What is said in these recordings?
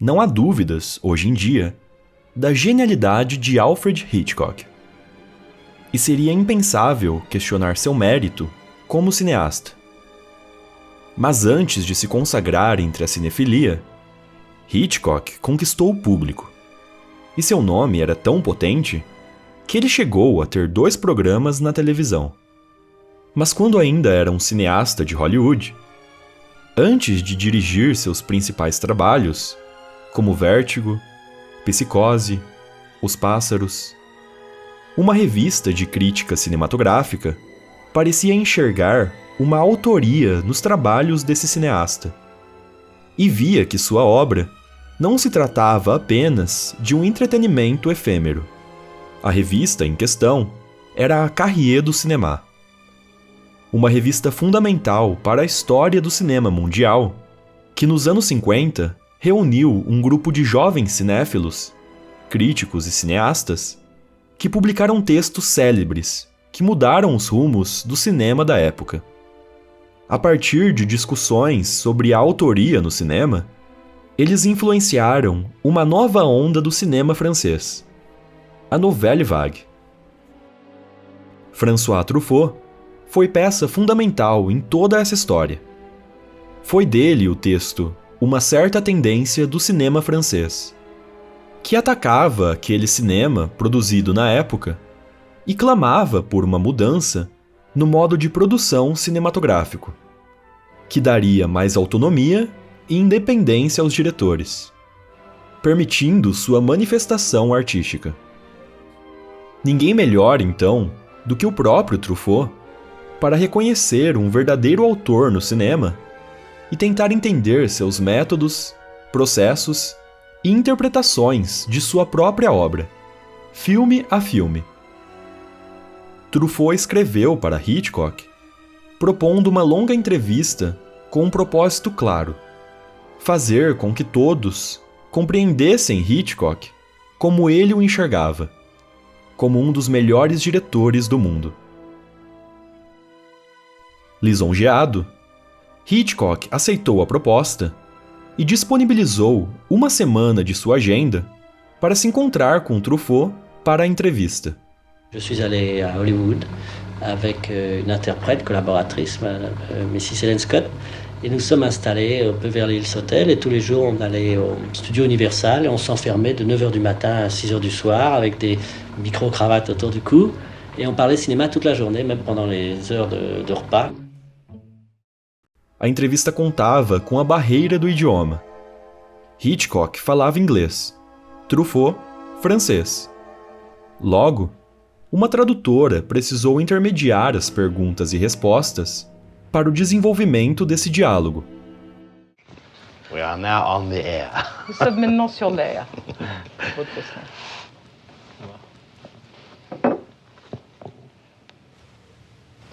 Não há dúvidas, hoje em dia, da genialidade de Alfred Hitchcock. E seria impensável questionar seu mérito como cineasta. Mas antes de se consagrar entre a cinefilia, Hitchcock conquistou o público. E seu nome era tão potente que ele chegou a ter 2 programas na televisão. Mas quando ainda era um cineasta de Hollywood, antes de dirigir seus principais trabalhos, como Vértigo, Psicose, Os Pássaros, uma revista de crítica cinematográfica parecia enxergar uma autoria nos trabalhos desse cineasta e via que sua obra não se tratava apenas de um entretenimento efêmero. A revista em questão era a Carrier du Cinéma, uma revista fundamental para a história do cinema mundial, que nos anos 50 reuniu um grupo de jovens cinéfilos, críticos e cineastas, que publicaram textos célebres que mudaram os rumos do cinema da época. A partir de discussões sobre a autoria no cinema, eles influenciaram uma nova onda do cinema francês, a Nouvelle Vague. François Truffaut foi peça fundamental em toda essa história. Foi dele o texto Uma Certa Tendência do Cinema Francês, que atacava aquele cinema produzido na época e clamava por uma mudança no modo de produção cinematográfico, que daria mais autonomia e independência aos diretores, permitindo sua manifestação artística. Ninguém melhor, então, do que o próprio Truffaut para reconhecer um verdadeiro autor no cinema e tentar entender seus métodos, processos e interpretações de sua própria obra, filme a filme. Truffaut escreveu para Hitchcock, propondo uma longa entrevista com um propósito claro: fazer com que todos compreendessem Hitchcock como ele o enxergava, como um dos melhores diretores do mundo. Lisonjeado, Hitchcock aceitou a proposta e disponibilizou uma semana de sua agenda para se encontrar com Truffaut para a entrevista. Je suis allé à Hollywood avec une interprète, collaboratrice, Mrs. Helen Scott, et nous sommes installés au Beverly Hills Hotel, et tous les jours on allait au studio Universal et on s'enfermait de 9h du matin à 6h du soir avec des micro-cravates autour du cou, et on parlait cinéma toute la journée, même pendant les heures de repas. A entrevista contava com a barreira do idioma. Hitchcock falava inglês, Truffaut, francês. Logo, uma tradutora precisou intermediar as perguntas e respostas para o desenvolvimento desse diálogo. We are now on the air. Nous sommes maintenant sur l'air.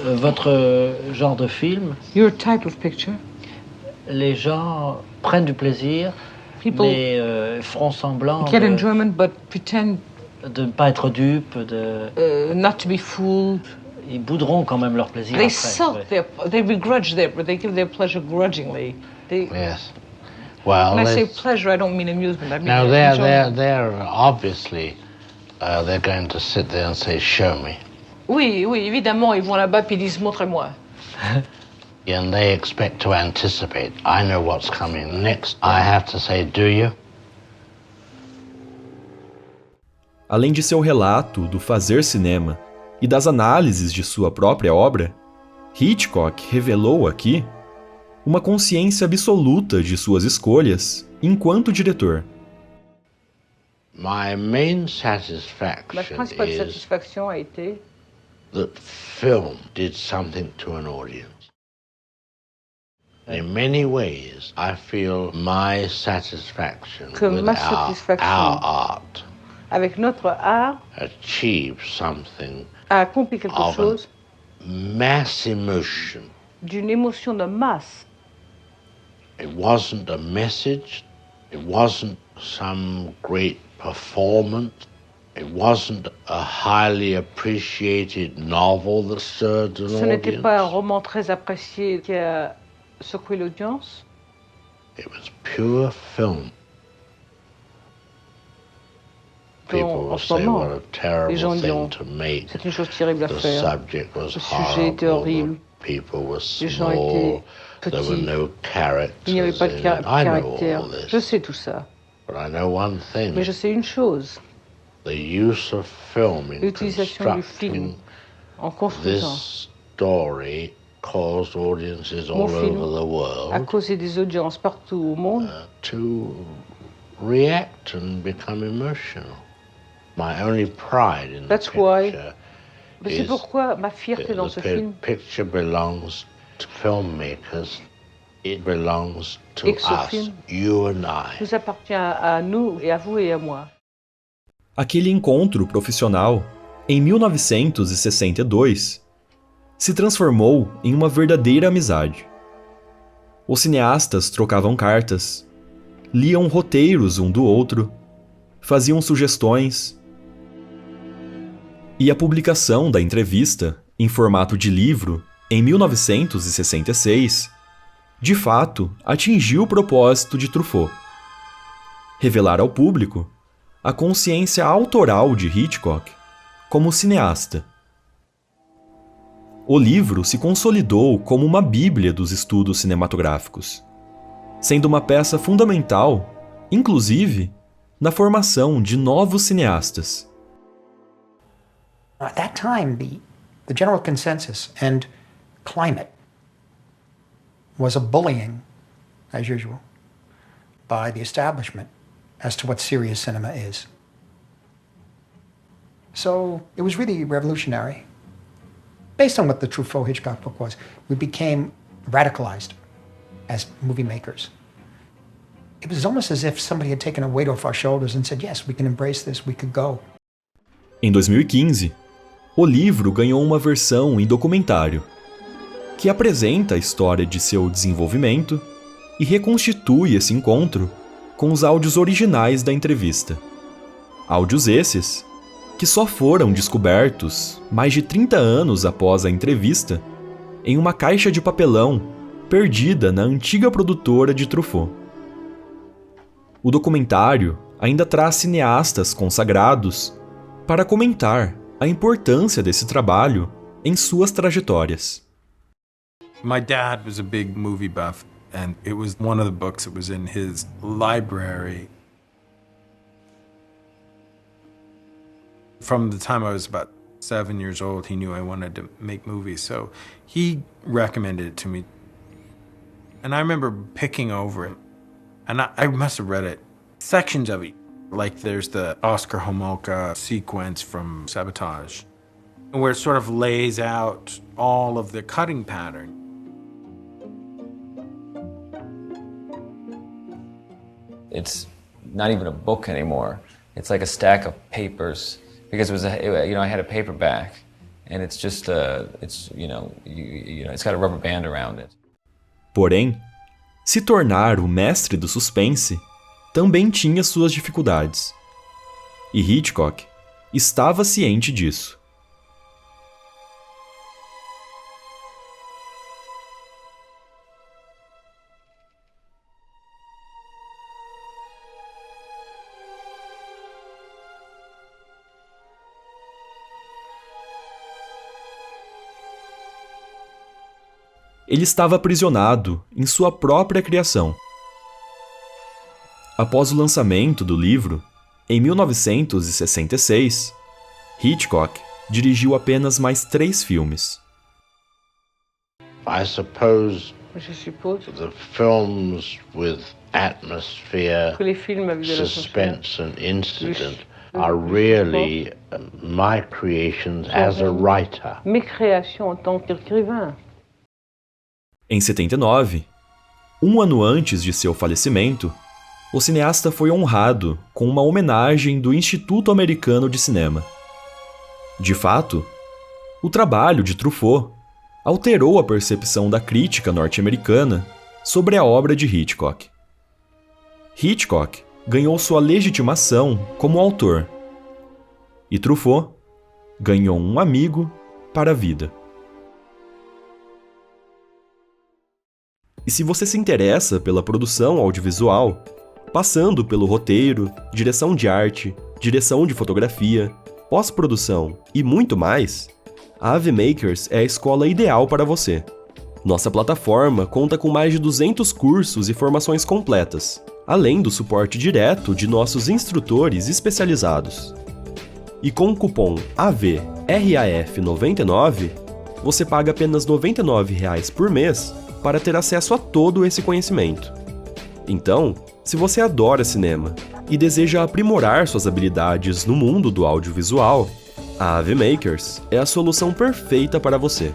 Votre genre de film, Your type of picture. les gens prennent du plaisir, People mais feront semblant get enjoyment but pretend de ne pas être dupes, not to be fooled. ils bouderont quand même leur plaisir. They après, sulk ouais. they begrudge they give their pleasure grudgingly. Yes. Well, When I say let's- pleasure, I don't mean amusement. I mean now enjoyment. they're obviously they're going to sit there and say, "Show me," Oui, évidemment, ils vont là-bas puis ils disent montrez-moi. and they expect to anticipate. I know what's coming next. I have to say, "Do you?" Além de seu relato do fazer cinema e das análises de sua própria obra, Hitchcock revelou aqui uma consciência absoluta de suas escolhas enquanto diretor. My main Ma satisfaction principale is satisfaction a été that film did something to an audience. In many ways, I feel my satisfaction Que with ma our satisfaction art avec notre art achieved something a accompli quelque of chose mass emotion. d'une émotion de masse. It wasn't a message. It wasn't some great performance. It wasn't a highly appreciated novel that stirred an Ce n'était audience. pas un roman très apprécié qui a secoué l'audience. It was pure film. People will say what a terrible thing to make. C'est une chose terrible à The faire. subject was Le sujet était horrible. horrible. The people were Les gens étaient small. There were petits. no Il n'y avait characters pas de in it. I know caractère. all Je this. sais tout ça. But I know one thing. Mais je sais une chose. The use of film in L'utilisation du film constructing en construisant this story caused audiences Mon all film over the a world causé des audiences partout au monde to react and become emotional. My only pride in the That's why- picture Mais c'est is pourquoi ma fierté dans ce the film, picture belongs to filmmakers. It belongs to Et que ce us, film you and I. nous appartient à nous et à vous et à moi. Aquele encontro profissional, em 1962, se transformou em uma verdadeira amizade. Os cineastas trocavam cartas, liam roteiros um do outro, faziam sugestões. E a publicação da entrevista, em formato de livro, em 1966, de fato atingiu o propósito de Truffaut: revelar ao público a consciência autoral de Hitchcock como cineasta. O livro se consolidou como uma bíblia dos estudos cinematográficos, sendo uma peça fundamental, inclusive, na formação de novos cineastas. At that time, the general consensus and climate was a bullying, as usual, by the establishment as to what serious cinema is. So it was really revolutionary. Based on what the Truffaut Hitchcock book was, we became radicalized as movie makers. It was almost as if somebody had taken a weight off our shoulders and said, yes, we can embrace this, we could go. Em 2015, o livro ganhou uma versão em documentário, que apresenta a história de seu desenvolvimento e reconstitui esse encontro com os áudios originais da entrevista. Áudios esses que só foram descobertos mais de 30 anos após a entrevista em uma caixa de papelão perdida na antiga produtora de Truffaut. O documentário ainda traz cineastas consagrados para comentar a importância desse trabalho em suas trajetórias. My dad was a big movie buff, and it was one of the books that was in his library. From the time I was about 7 years old, he knew I wanted to make movies, so he recommended it to me. And I remember picking over it, and I must have read it, sections of it. Like there's the Oscar Homolka sequence from Sabotage, where it sort of lays out all of the cutting pattern. It's not even a book anymore. It's like a stack of papers because I had a paperback, and it's just it's got a rubber band around it. Porém, se tornar o mestre do suspense também tinha suas dificuldades. E Hitchcock estava ciente disso. Ele estava aprisionado em sua própria criação. Após o lançamento do livro, em 1966, Hitchcock dirigiu apenas mais 3 filmes. I suppose Je suppose the films with atmosphere, que les films avec de la suspense and incident are really my creations as a writer. Mes créations en tant qu'écrivain. Em 79, um ano antes de seu falecimento, o cineasta foi honrado com uma homenagem do Instituto Americano de Cinema. De fato, o trabalho de Truffaut alterou a percepção da crítica norte-americana sobre a obra de Hitchcock. Hitchcock ganhou sua legitimação como autor, e Truffaut ganhou um amigo para a vida. E se você se interessa pela produção audiovisual, passando pelo roteiro, direção de arte, direção de fotografia, pós-produção e muito mais, a AV Makers é a escola ideal para você. Nossa plataforma conta com mais de 200 cursos e formações completas, além do suporte direto de nossos instrutores especializados. E com o cupom AVRAF99, você paga apenas R$ 99,00 por mês para ter acesso a todo esse conhecimento. Então, se você adora cinema e deseja aprimorar suas habilidades no mundo do audiovisual, a AV Makers é a solução perfeita para você.